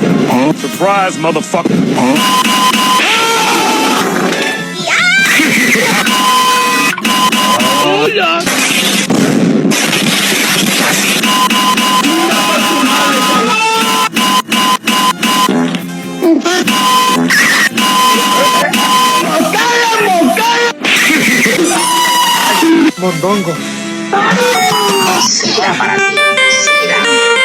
Surprise, motherfucker. Oh, yeah. Mondongo. Sira para ti, Sira.